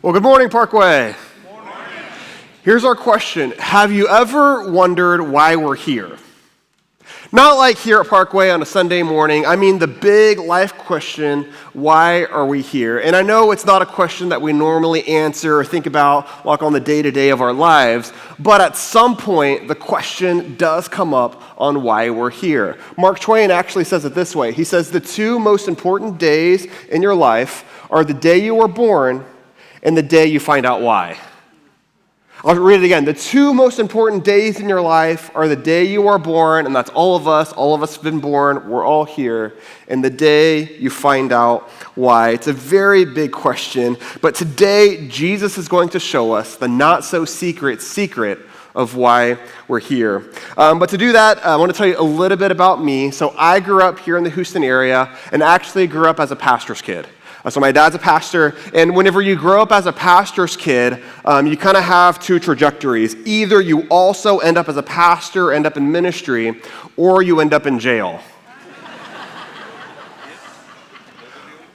Well, good morning, Parkway. Good morning. Here's our question. Have you ever wondered why we're here? Not like here at Parkway on a Sunday morning. I mean the big life question, why are we here? And I know it's not a question that we normally answer or think about like on the day-to-day of our lives, but at some point, the question does come up on why we're here. Mark Twain actually says it this way. He says, the two most important days in your life are the day you were born and the day you find out why. I'll read it again. The two most important days in your life are the day you are born, and that's all of us have been born, we're all here, and the day you find out why. It's a very big question, but today Jesus is going to show us the not-so-secret secret of why we're here. But to do that, I want to tell you a little bit about me. So I grew up here in the Houston area, and actually grew up as a pastor's kid. So my dad's a pastor, and whenever you grow up as a pastor's kid, you kind of have two trajectories. Either you also end up as a pastor, end up in ministry, or you end up in jail.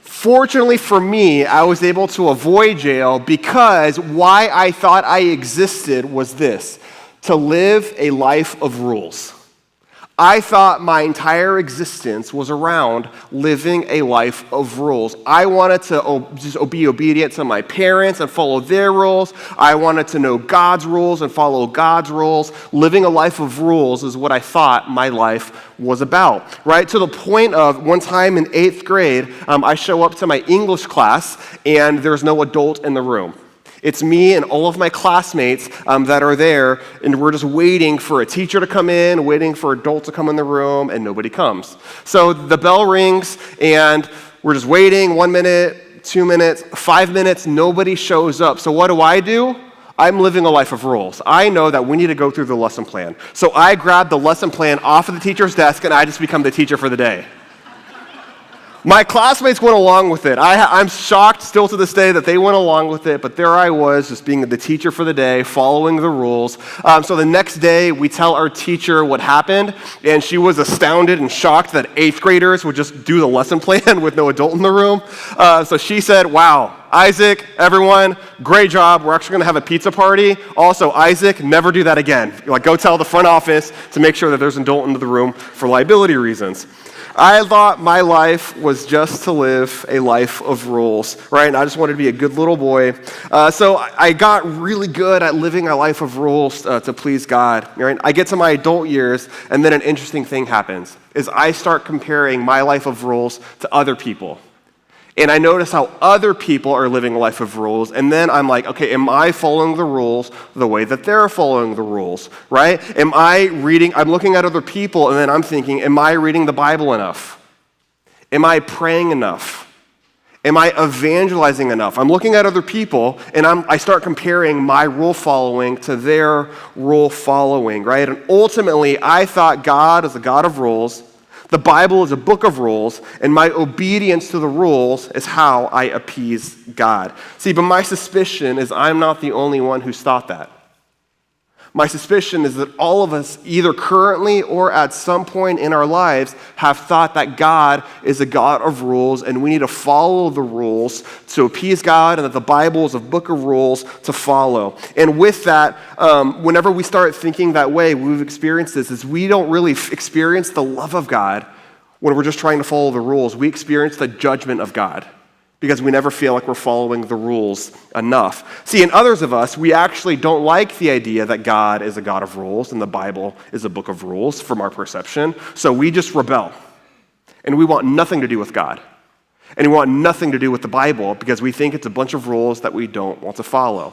Fortunately for me, I was able to avoid jail because why I thought I existed was this: to live a life of rules. I thought my entire existence was around living a life of rules. I wanted to just be obedient to my parents and follow their rules. I wanted to know God's rules and follow God's rules. Living a life of rules is what I thought my life was about, right? To the point of one time in 8th grade, I show up to my English class and there's no adult in the room. It's me and all of my classmates that are there, and we're just waiting for a teacher to come in, waiting for adults to come in the room, and nobody comes. So the bell rings, and we're just waiting 1 minute, 2 minutes, 5 minutes, nobody shows up. So what do? I'm living a life of rules. I know that we need to go through the lesson plan. So I grab the lesson plan off of the teacher's desk, and I just become the teacher for the day. My classmates went along with it. I'm shocked still to this day that they went along with it, but there I was, just being the teacher for the day, following the rules. So the next day, we tell our teacher what happened, and she was astounded and shocked that 8th graders would just do the lesson plan with no adult in the room. So she said, wow, Isaac, everyone, great job. We're actually going to have a pizza party. Also, Isaac, never do that again. Go tell the front office to make sure that there's an adult in the room for liability reasons. I thought my life was just to live a life of rules, right? And I just wanted to be a good little boy. So I got really good at living a life of rules to please God, right? I get to my adult years, and then an interesting thing happens, is I start comparing my life of rules to other people. And I notice how other people are living a life of rules, and then I'm like, okay, am I following the rules the way that they're following the rules, right? I'm looking at other people, and then I'm thinking, am I reading the Bible enough? Am I praying enough? Am I evangelizing enough? I'm looking at other people, and I start comparing my rule following to their rule following, right? And ultimately, I thought God is a God of rules. The Bible is a book of rules, and my obedience to the rules is how I appease God. See, but my suspicion is I'm not the only one who's thought that. My suspicion is that all of us, either currently or at some point in our lives, have thought that God is a God of rules, and we need to follow the rules to appease God, and that the Bible is a book of rules to follow. And with that, whenever we start thinking that way, we've experienced this, is we don't really experience the love of God when we're just trying to follow the rules. We experience the judgment of God, because we never feel like we're following the rules enough. See, in others of us, we actually don't like the idea that God is a God of rules and the Bible is a book of rules from our perception, so we just rebel. And we want nothing to do with God. And we want nothing to do with the Bible because we think it's a bunch of rules that we don't want to follow.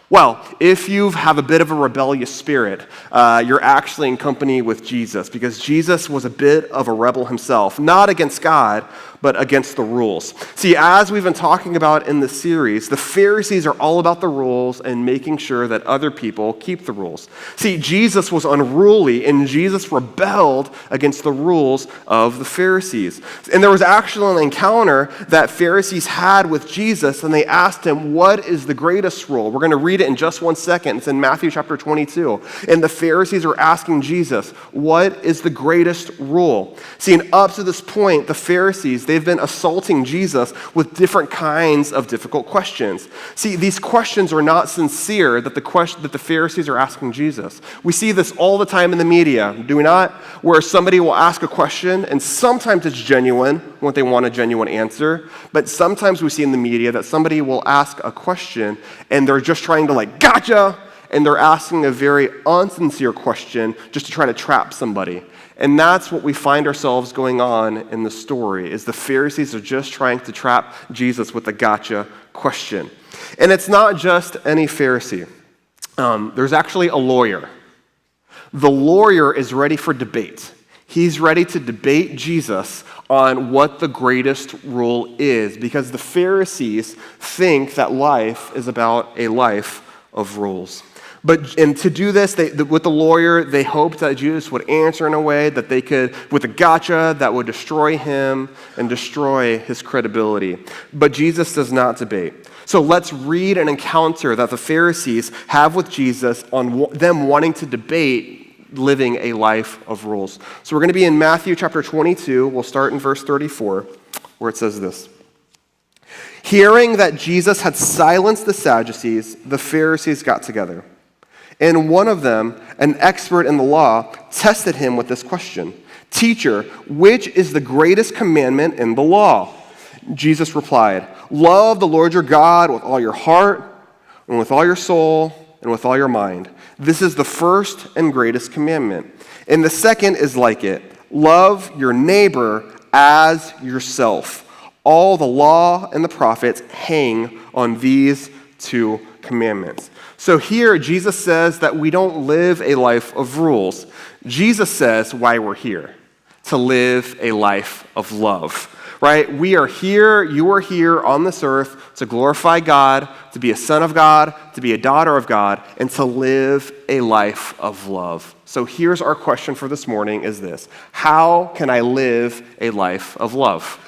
Well, if you have a bit of a rebellious spirit, you're actually in company with Jesus, because Jesus was a bit of a rebel himself, not against God, but against the rules. See, as we've been talking about in the series, the Pharisees are all about the rules and making sure that other people keep the rules. See, Jesus was unruly, and Jesus rebelled against the rules of the Pharisees. And there was actually an encounter that Pharisees had with Jesus, and they asked him, what is the greatest rule? We're going to read read it in just one second. It's in Matthew chapter 22. And the Pharisees are asking Jesus, what is the greatest rule? See, and up to this point, the Pharisees, they've been assaulting Jesus with different kinds of difficult questions. See, these questions are not sincere that the Pharisees are asking Jesus. We see this all the time in the media, do we not? Where somebody will ask a question, and sometimes it's genuine, when they want a genuine answer, but sometimes we see in the media that somebody will ask a question, and they're just trying to gotcha, and they're asking a very unsincere question just to try to trap somebody. And that's what we find ourselves going on in the story, is the Pharisees are just trying to trap Jesus with a gotcha question. And it's not just any Pharisee. There's actually a lawyer. The lawyer is ready for debate. He's ready to debate Jesus on what the greatest rule is, because the Pharisees think that life is about a life of rules. And to do this, with the lawyer, they hoped that Jesus would answer in a way that they could, with a gotcha, that would destroy him and destroy his credibility. But Jesus does not debate. So let's read an encounter that the Pharisees have with Jesus on them wanting to debate living a life of rules. So we're going to be in Matthew chapter 22. We'll start in verse 34, where it says this. Hearing that Jesus had silenced the Sadducees, the Pharisees got together. And one of them, an expert in the law, tested him with this question. Teacher, which is the greatest commandment in the law? Jesus replied, love the Lord your God with all your heart and with all your soul and with all your mind. This is the first and greatest commandment. And the second is like it. Love your neighbor as yourself. All the law and the prophets hang on these two commandments. So here, Jesus says that we don't live a life of rules. Jesus says why we're here, to live a life of love, right? We are here, you are here on this earth to glorify God, to be a son of God, to be a daughter of God, and to live a life of love. So here's our question for this morning is this. How can I live a life of love?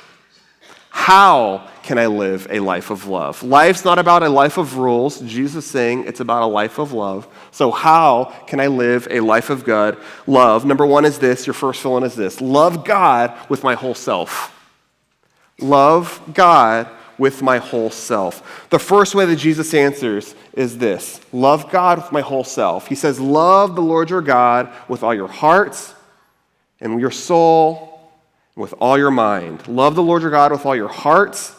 How can I live a life of love? Life's not about a life of rules. Jesus is saying it's about a life of love. So how can I live a life of God? Love. Number one is this. Your first fill-in is this. Love God with my whole self. Love God with my whole self. The first way that Jesus answers is this. Love God with my whole self. He says, love the Lord your God with all your heart and your soul, with all your mind. Love the Lord your God with all your heart,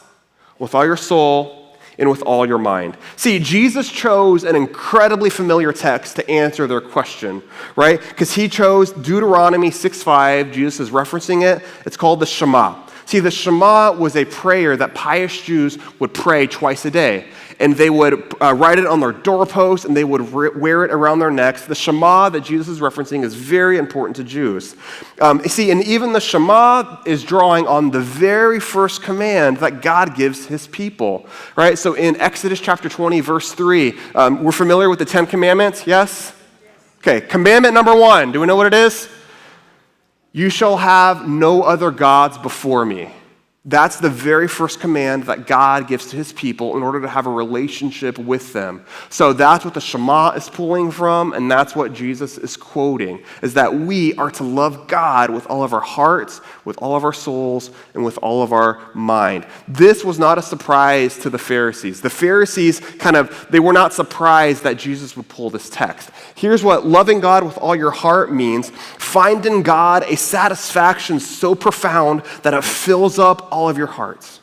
with all your soul, and with all your mind. See, Jesus chose an incredibly familiar text to answer their question, right? Because he chose Deuteronomy 6:5. Jesus is referencing it. It's called the Shema. See, the Shema was a prayer that pious Jews would pray twice a day. And they would write it on their doorposts, and they would wear it around their necks. The Shema that Jesus is referencing is very important to Jews. See, and even the Shema is drawing on the very first command that God gives his people, right? So in Exodus chapter 20, verse 3, we're familiar with the 10 commandments, yes? Okay, commandment number 1, do we know what it is? You shall have no other gods before me. That's the very first command that God gives to his people in order to have a relationship with them. So that's what the Shema is pulling from, and that's what Jesus is quoting, is that we are to love God with all of our hearts, with all of our souls, and with all of our mind. This was not a surprise to the Pharisees. The Pharisees they were not surprised that Jesus would pull this text. Here's what loving God with all your heart means. Find in God a satisfaction so profound that it fills up all of your hearts.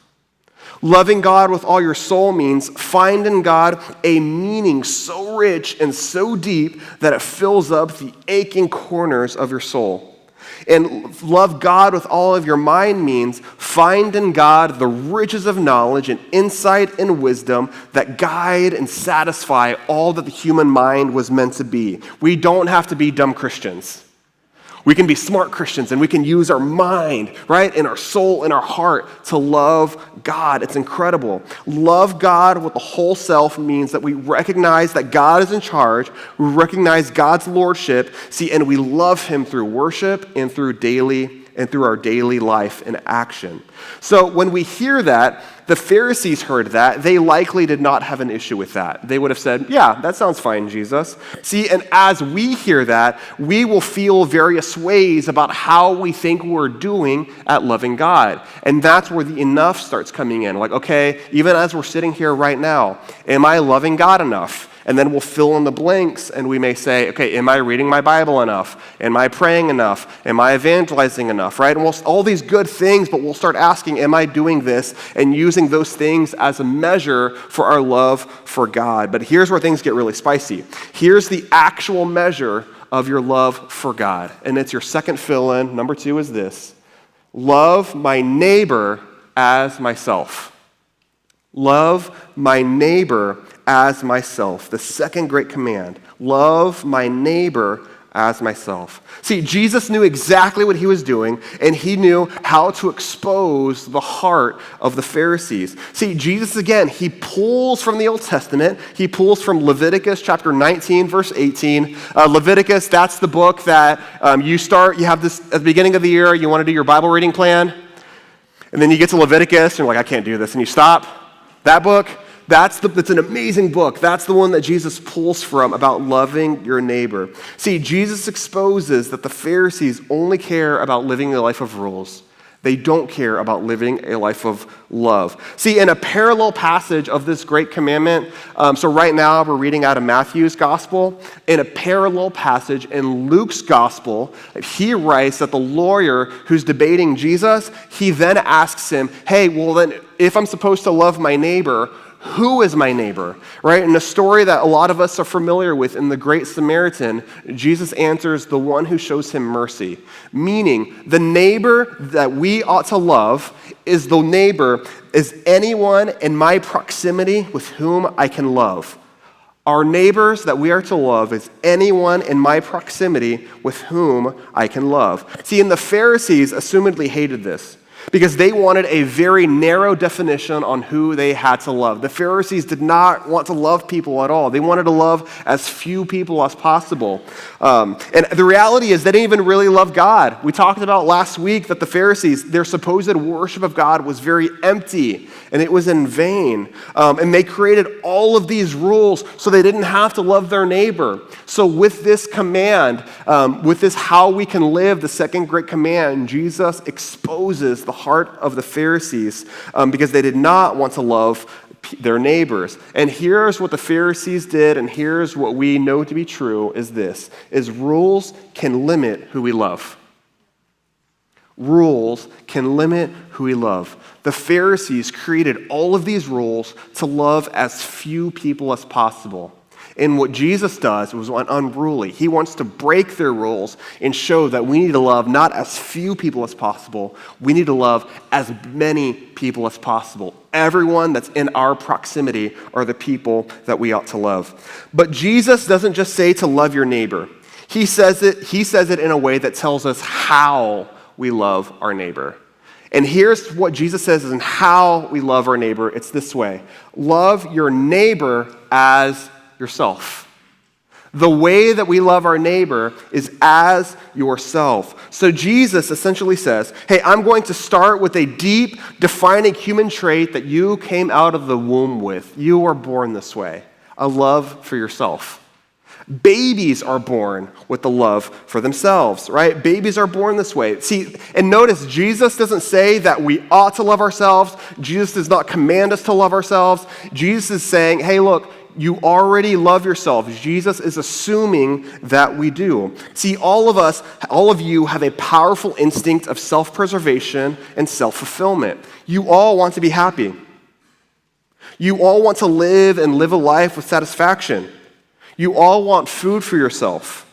Loving God with all your soul means find in God a meaning so rich and so deep that it fills up the aching corners of your soul. And love God with all of your mind means find in God the riches of knowledge and insight and wisdom that guide and satisfy all that the human mind was meant to be. We don't have to be dumb Christians. We can be smart Christians, and we can use our mind, right, and our soul and our heart to love God. It's incredible. Love God with the whole self means that we recognize that God is in charge, we recognize God's lordship, and we love him through worship and through daily and through our daily life and action. So when we hear that, the Pharisees heard that, they likely did not have an issue with that. They would have said, yeah, that sounds fine, Jesus. See, and as we hear that, we will feel various ways about how we think we're doing at loving God. And that's where the enough starts coming in. Like, okay, even as we're sitting here right now, am I loving God enough? And then we'll fill in the blanks and we may say, okay, am I reading my Bible enough? Am I praying enough? Am I evangelizing enough, right? And all these good things, but we'll start asking, am I doing this? And using those things as a measure for our love for God. But here's where things get really spicy. Here's the actual measure of your love for God. And it's your second fill-in. Number 2 is this: love my neighbor as myself. Love my neighbor as myself. The second great command: love my neighbor as myself. See, Jesus knew exactly what he was doing, and he knew how to expose the heart of the Pharisees. See, Jesus, again, he pulls from the Old Testament. He pulls from Leviticus chapter 19, verse 18. Leviticus, that's the book that you have this at the beginning of the year, you want to do your Bible reading plan, and then you get to Leviticus, and you're like, I can't do this, and you stop. That book, that's an amazing book. That's the one that Jesus pulls from about loving your neighbor. See, Jesus exposes that the Pharisees only care about living a life of rules. They don't care about living a life of love. See, in a parallel passage of this great commandment, so right now we're reading out of Matthew's gospel. In a parallel passage in Luke's gospel, he writes that the lawyer who's debating Jesus, he then asks him, hey, well then, if I'm supposed to love my neighbor, who is my neighbor, right? In a story that a lot of us are familiar with in the Great Samaritan, Jesus answers the one who shows him mercy, meaning the neighbor that we ought to love is anyone in my proximity with whom I can love. Our neighbors that we are to love is anyone in my proximity with whom I can love. See, and the Pharisees assumedly hated this, because they wanted a very narrow definition on who they had to love. The Pharisees did not want to love people at all. They wanted to love as few people as possible. And the reality is they didn't even really love God. We talked about last week that the Pharisees, their supposed worship of God was very empty, and it was in vain. And they created all of these rules so they didn't have to love their neighbor. So with this command, with this how we can live, the second great command, Jesus exposes the heart of the Pharisees because they did not want to love their neighbors. And here's what the Pharisees did, and here's what we know to be true, is rules can limit who we love. Rules can limit who we love. The Pharisees created all of these rules to love as few people as possible. And what Jesus does was unruly. He wants to break their rules and show that we need to love not as few people as possible. We need to love as many people as possible. Everyone that's in our proximity are the people that we ought to love. But Jesus doesn't just say to love your neighbor. He says it in a way that tells us how we love our neighbor. And here's what Jesus says is in how we love our neighbor. It's this way: love your neighbor as yourself. The way that we love our neighbor is as yourself. So Jesus essentially says, hey, I'm going to start with a deep, defining human trait that you came out of the womb with. You were born this way, a love for yourself. Babies are born with the love for themselves, right? Babies are born this way. See, and notice, Jesus doesn't say that we ought to love ourselves. Jesus does not command us to love ourselves. Jesus is saying, hey, look, you already love yourself. Jesus is assuming that we do. See, all of you have a powerful instinct of self-preservation and self-fulfillment. You all want to be happy. You all want to live a life with satisfaction. You all want food for yourself.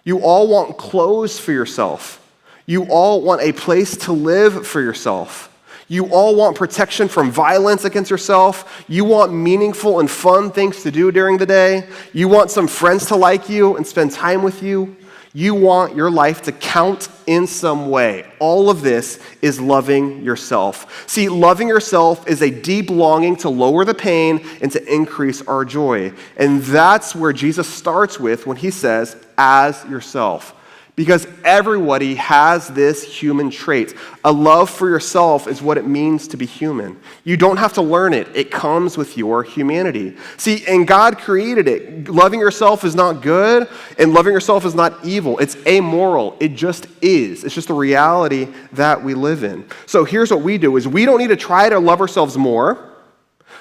You all want clothes for yourself. You all want a place to live for yourself. You all want protection from violence against yourself. You want meaningful and fun things to do during the day. You want some friends to like you and spend time with you. You want your life to count in some way. All of this is loving yourself. See, loving yourself is a deep longing to lower the pain and to increase our joy. And that's where Jesus starts with when he says, as yourself. Because everybody has this human trait. A love for yourself is what it means to be human. You don't have to learn it. It comes with your humanity. See, and God created it. Loving yourself is not good, and loving yourself is not evil. It's amoral. It just is. It's just a reality that we live in. So here's what we do, is we don't need to try to love ourselves more,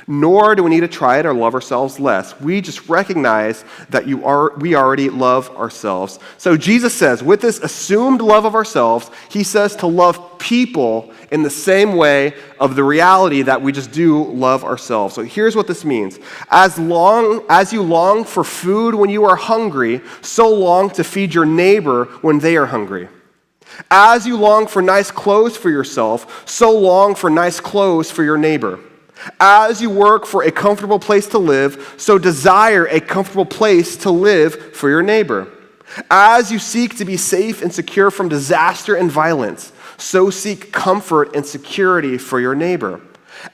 nor do we need to try to love ourselves less. We just recognize that we already love ourselves. So Jesus says, with this assumed love of ourselves, he says to love people in the same way of the reality that we just do love ourselves. So here's what this means. As long as you long for food when you are hungry, so long to feed your neighbor when they are hungry. As you long for nice clothes for yourself, so long for nice clothes for your neighbor. As you work for a comfortable place to live, so desire a comfortable place to live for your neighbor. As you seek to be safe and secure from disaster and violence, so seek comfort and security for your neighbor.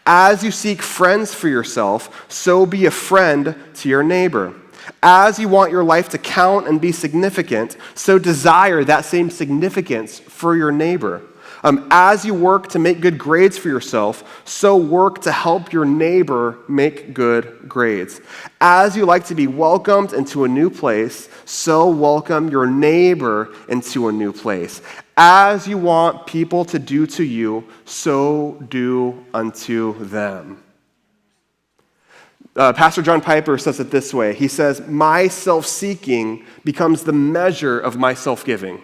As you seek friends for yourself, so be a friend to your neighbor. As you want your life to count and be significant, so desire that same significance for your neighbor. As you work to make good grades for yourself, so work to help your neighbor make good grades. As you like to be welcomed into a new place, so welcome your neighbor into a new place. As you want people to do to you, so do unto them. Pastor John Piper says it this way. He says, my self-seeking becomes the measure of my self-giving.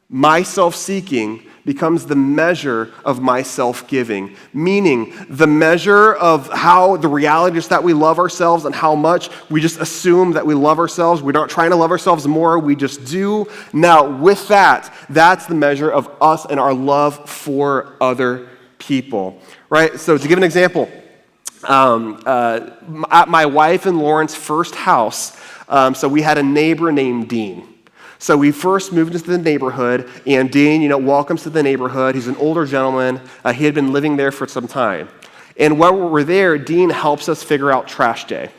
My self-seeking becomes the measure of my self-giving, meaning the measure of how the reality is that we love ourselves and how much we just assume that we love ourselves. We're not trying to love ourselves more, we just do. Now, with that, that's the measure of us and our love for other people, right? So to give an example, at my wife and Lauren's first house, so we had a neighbor named Dean. So we first moved into the neighborhood, and Dean, welcomes to the neighborhood. He's an older gentleman. He had been living there for some time. And while we're there, Dean helps us figure out trash day.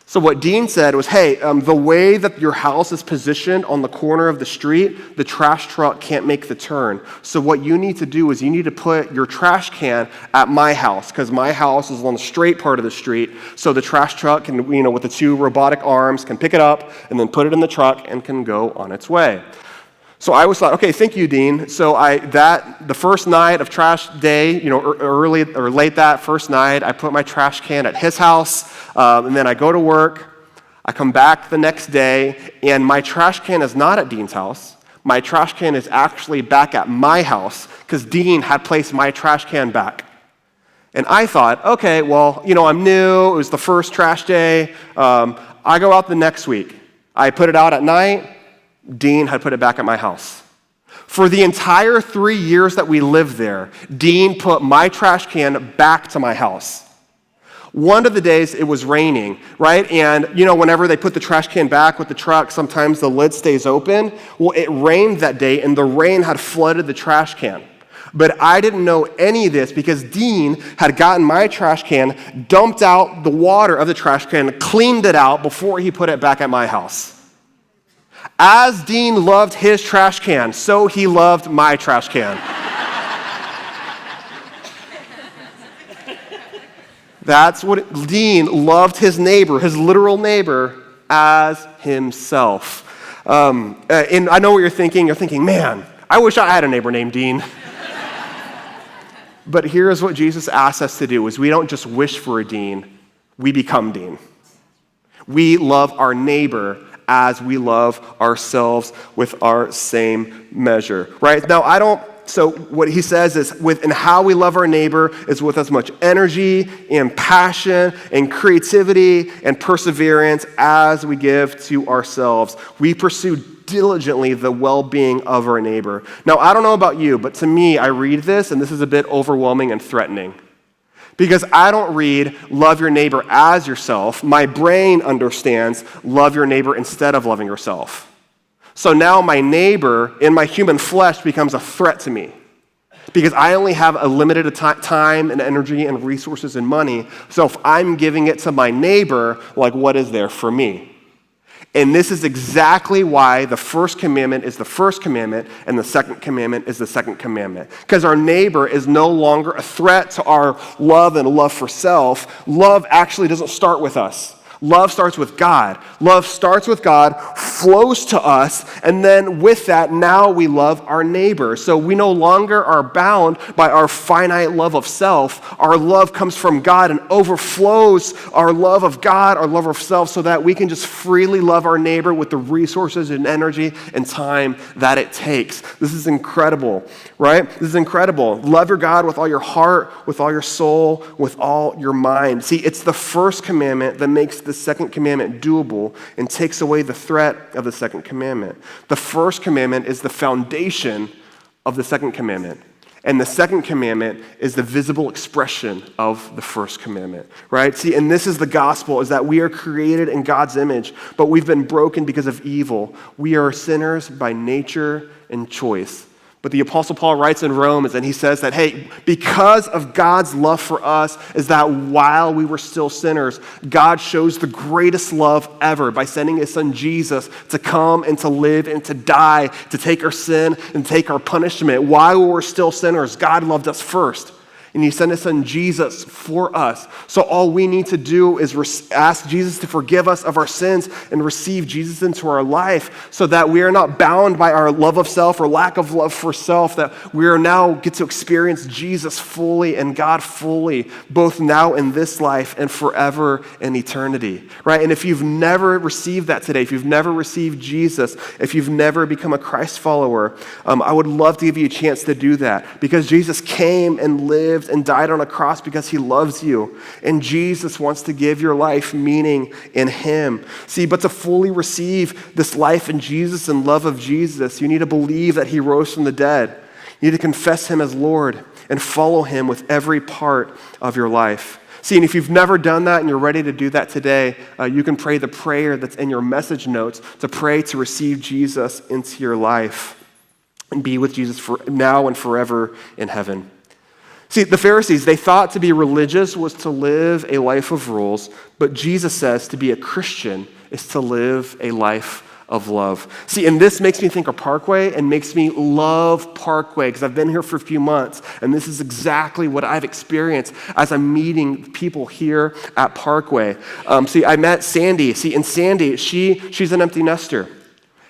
So what Dean said was, hey, the way that your house is positioned on the corner of the street, the trash truck can't make the turn. So what you need to do is you need to put your trash can at my house, because my house is on the straight part of the street, so the trash truck can, with the two robotic arms, can pick it up and then put it in the truck and can go on its way. So I was like, okay, thank you, Dean. So the first night of trash day, early or late that first night, I put my trash can at his house, and then I go to work. I come back the next day, and my trash can is not at Dean's house. My trash can is actually back at my house because Dean had placed my trash can back. And I thought, okay, well, I'm new. It was the first trash day. I go out the next week. I put it out at night. Dean had put it back at my house. For the entire 3 years that we lived there, Dean put my trash can back to my house. One of the days it was raining, right? And, whenever they put the trash can back with the truck, sometimes the lid stays open. Well, it rained that day, and the rain had flooded the trash can. But I didn't know any of this because Dean had gotten my trash can, dumped out the water of the trash can, cleaned it out before he put it back at my house. As Dean loved his trash can, so he loved my trash can. That's what Dean loved his neighbor, his literal neighbor, as himself. And I know what you're thinking. You're thinking, man, I wish I had a neighbor named Dean. But here's what Jesus asks us to do, is we don't just wish for a Dean, we become Dean. We love our neighbor as we love ourselves with our same measure, right? Now, so what he says is, and how we love our neighbor is with as much energy and passion and creativity and perseverance as we give to ourselves. We pursue diligently the well-being of our neighbor. Now, I don't know about you, but to me, I read this, and this is a bit overwhelming and threatening. Because I don't read, love your neighbor as yourself. My brain understands, love your neighbor instead of loving yourself. So now my neighbor in my human flesh becomes a threat to me. Because I only have a limited time and energy and resources and money. So if I'm giving it to my neighbor, what is there for me? And this is exactly why the first commandment is the first commandment and the second commandment is the second commandment. Because our neighbor is no longer a threat to our love and love for self. Love actually doesn't start with us. Love starts with God. Love starts with God, flows to us, and then with that, now we love our neighbor. So we no longer are bound by our finite love of self. Our love comes from God and overflows our love of God, our love of self, so that we can just freely love our neighbor with the resources and energy and time that it takes. This is incredible, right? This is incredible. Love your God with all your heart, with all your soul, with all your mind. See, it's the first commandment that makes the second commandment doable and takes away the threat of the second commandment. The first commandment is the foundation of the second commandment. And the second commandment is the visible expression of the first commandment, right? See, and this is the gospel, is that we are created in God's image, but we've been broken because of evil. We are sinners by nature and choice. But the Apostle Paul writes in Romans, and he says that, hey, because of God's love for us, is that while we were still sinners, God shows the greatest love ever by sending his son Jesus to come and to live and to die, to take our sin and take our punishment. While we were still sinners, God loved us first. And he sent his son Jesus for us. So all we need to do is ask Jesus to forgive us of our sins and receive Jesus into our life so that we are not bound by our love of self or lack of love for self, that we are now get to experience Jesus fully and God fully, both now in this life and forever in eternity, right? And if you've never received that today, if you've never received Jesus, if you've never become a Christ follower, I would love to give you a chance to do that, because Jesus came and lived and died on a cross because he loves you. And Jesus wants to give your life meaning in him. See, but to fully receive this life in Jesus and love of Jesus, you need to believe that he rose from the dead. You need to confess him as Lord and follow him with every part of your life. See, and if you've never done that and you're ready to do that today, you can pray the prayer that's in your message notes to pray to receive Jesus into your life and be with Jesus for now and forever in heaven. See, the Pharisees, they thought to be religious was to live a life of rules, but Jesus says to be a Christian is to live a life of love. See, and this makes me think of Parkway and makes me love Parkway, because I've been here for a few months, and this is exactly what I've experienced as I'm meeting people here at Parkway. See, I met Sandy. See, and Sandy, she's an empty nester.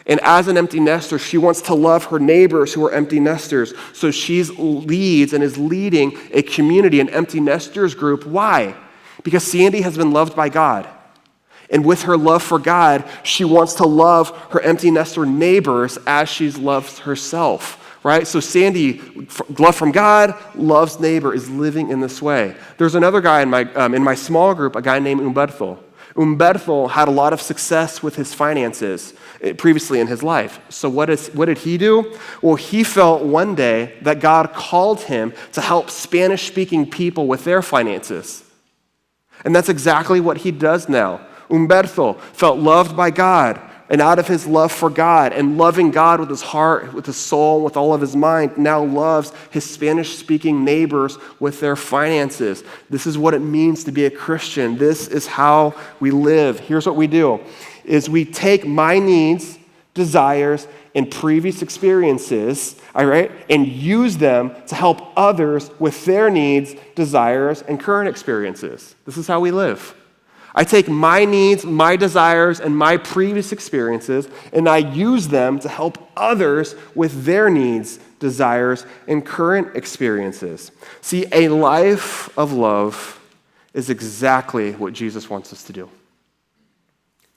And as an empty nester, she wants to love her neighbors who are empty nesters. So she leads and is leading a community, an empty nesters group. Why? Because Sandy has been loved by God. And with her love for God, she wants to love her empty nester neighbors as she loves herself, right? So Sandy, love from God, loves neighbor, is living in this way. There's another guy in my small group, a guy named Umberto. Umberto had a lot of success with his finances previously in his life. So what did he do? Well, he felt one day that God called him to help Spanish-speaking people with their finances. And that's exactly what he does now. Umberto felt loved by God, and out of his love for God and loving God with his heart, with his soul, with all of his mind, now loves his Spanish-speaking neighbors with their finances. This is what it means to be a Christian. This is how we live. Here's what we do, is we take my needs, desires, and previous experiences, all right, and use them to help others with their needs, desires, and current experiences. This is how we live. I take my needs, my desires, and my previous experiences, and I use them to help others with their needs, desires, and current experiences. See, a life of love is exactly what Jesus wants us to do.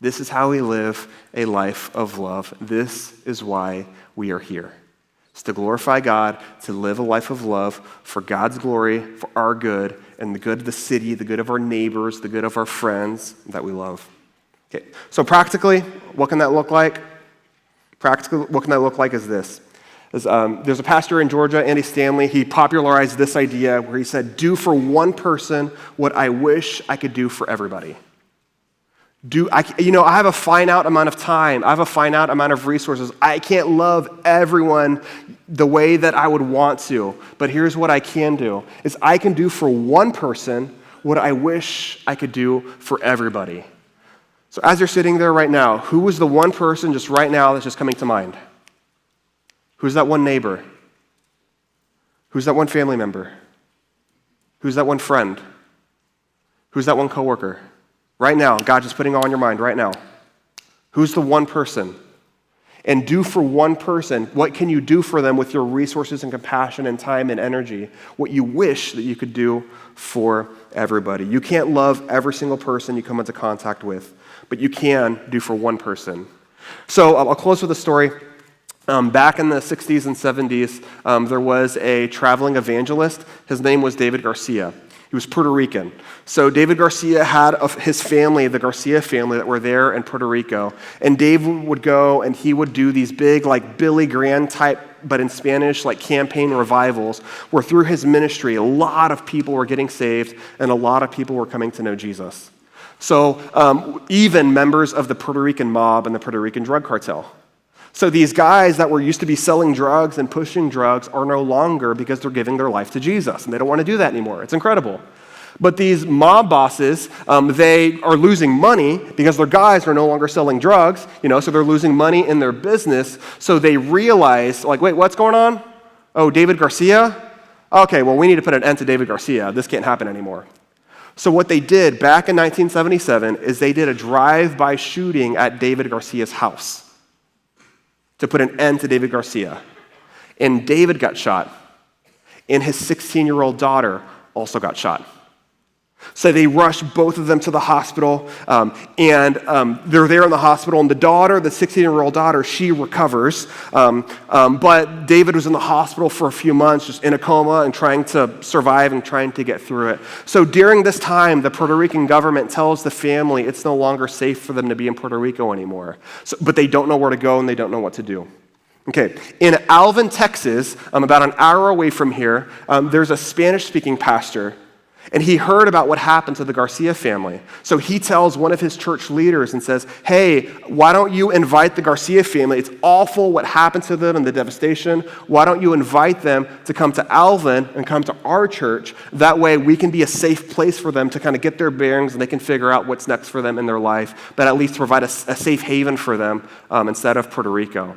This is how we live a life of love. This is why we are here. It's to glorify God, to live a life of love for God's glory, for our good, and the good of the city, the good of our neighbors, the good of our friends that we love. Okay, so practically, what can that look like? Practically, what can that look like is this. There's a pastor in Georgia, Andy Stanley. He popularized this idea where he said, do for one person what I wish I could do for everybody. I have a finite amount of time. I have a finite amount of resources. I can't love everyone the way that I would want to. But here's what I can do, is I can do for one person what I wish I could do for everybody. So as you're sitting there right now, who is the one person just right now that's just coming to mind? Who's that one neighbor? Who's that one family member? Who's that one friend? Who's that one coworker? Right now, God just putting on your mind right now. Who's the one person? And do for one person, what can you do for them with your resources and compassion and time and energy? What you wish that you could do for everybody. You can't love every single person you come into contact with, but you can do for one person. So I'll close with a story. Back in the 60s and 70s, there was a traveling evangelist. His name was David Garcia. He was Puerto Rican. So David Garcia had his family, the Garcia family, that were there in Puerto Rico. And David would go and he would do these big, like Billy Graham type, but in Spanish, like campaign revivals, where through his ministry, a lot of people were getting saved and a lot of people were coming to know Jesus. So even members of the Puerto Rican mob and the Puerto Rican drug cartel. So these guys that were used to be selling drugs and pushing drugs are no longer, because they're giving their life to Jesus, and they don't want to do that anymore. It's incredible. But these mob bosses, they are losing money because their guys are no longer selling drugs, so they're losing money in their business. So they realize, like, wait, what's going on? Oh, David Garcia? Okay, well, we need to put an end to David Garcia. This can't happen anymore. So what they did back in 1977 is they did a drive-by shooting at David Garcia's house to put an end to David Garcia. And David got shot, and his 16-year-old daughter also got shot. So they rushed both of them to the hospital, and they're there in the hospital, and the daughter, the 16-year-old daughter, she recovers, but David was in the hospital for a few months, just in a coma and trying to survive and trying to get through it. So during this time, the Puerto Rican government tells the family it's no longer safe for them to be in Puerto Rico anymore, but they don't know where to go and they don't know what to do. Okay, in Alvin, Texas, about an hour away from here, there's a Spanish-speaking pastor. And he heard about what happened to the Garcia family. So he tells one of his church leaders and says, hey, why don't you invite the Garcia family? It's awful what happened to them and the devastation. Why don't you invite them to come to Alvin and come to our church? That way we can be a safe place for them to kind of get their bearings and they can figure out what's next for them in their life, but at least provide a safe haven for them instead of Puerto Rico.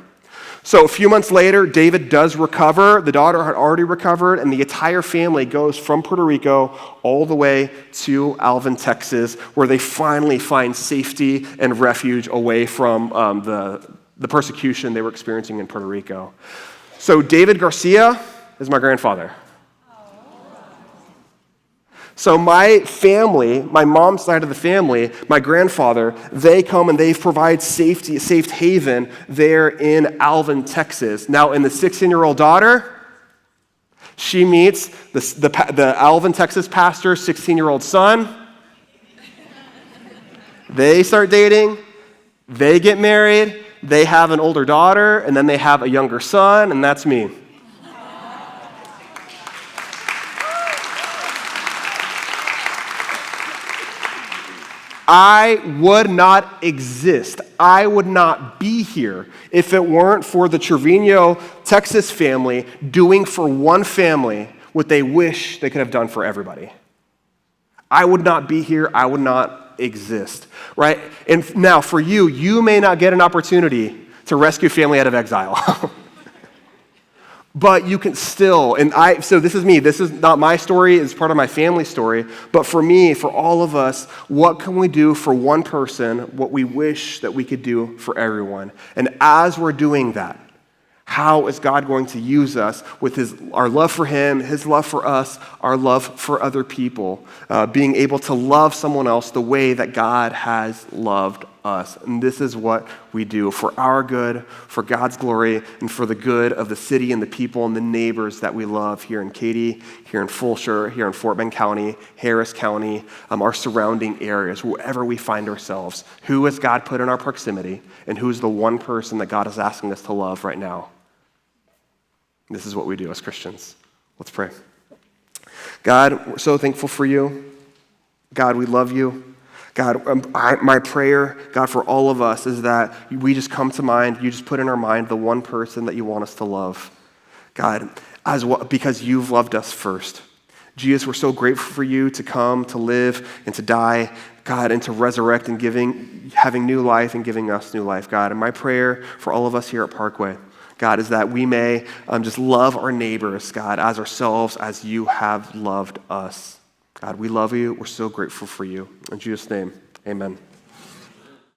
So a few months later, David does recover. The daughter had already recovered, and the entire family goes from Puerto Rico all the way to Alvin, Texas, where they finally find safety and refuge away from the persecution they were experiencing in Puerto Rico. So David Garcia is my grandfather. So my family, my mom's side of the family, my grandfather, they come and they provide safety, a safe haven there in Alvin, Texas. Now, in the 16-year-old daughter, she meets the Alvin, Texas pastor's 16-year-old son. They start dating. They get married. They have an older daughter, and then they have a younger son, and that's me. I would not exist. I would not be here if it weren't for the Trevino, Texas family doing for one family what they wish they could have done for everybody. I would not be here. I would not exist, right? And now for you, you may not get an opportunity to rescue family out of exile. But you can still, so this is me. This is not my story. It's part of my family story. But for me, for all of us, what can we do for one person what we wish that we could do for everyone? And as we're doing that, how is God going to use us with our love for Him, His love for us, our love for other people, being able to love someone else the way that God has loved us? And this is what we do for our good, for God's glory, and for the good of the city and the people and the neighbors that we love here in Katy, here in Fulshire, here in Fort Bend County, Harris County, our surrounding areas, wherever we find ourselves. Who has God put in our proximity, and who is the one person that God is asking us to love right now? This is what we do as Christians. Let's pray. God, we're so thankful for you. God, we love you. God, my prayer, God, for all of us is that we just come to mind, you just put in our mind the one person that you want us to love. God, because you've loved us first. Jesus, we're so grateful for you to come, to live, and to die, God, and to resurrect and having new life and giving us new life, God. And my prayer for all of us here at Parkway, God, is that we may just love our neighbors, God, as ourselves, as you have loved us. God, we love you. We're so grateful for you. In Jesus' name, amen.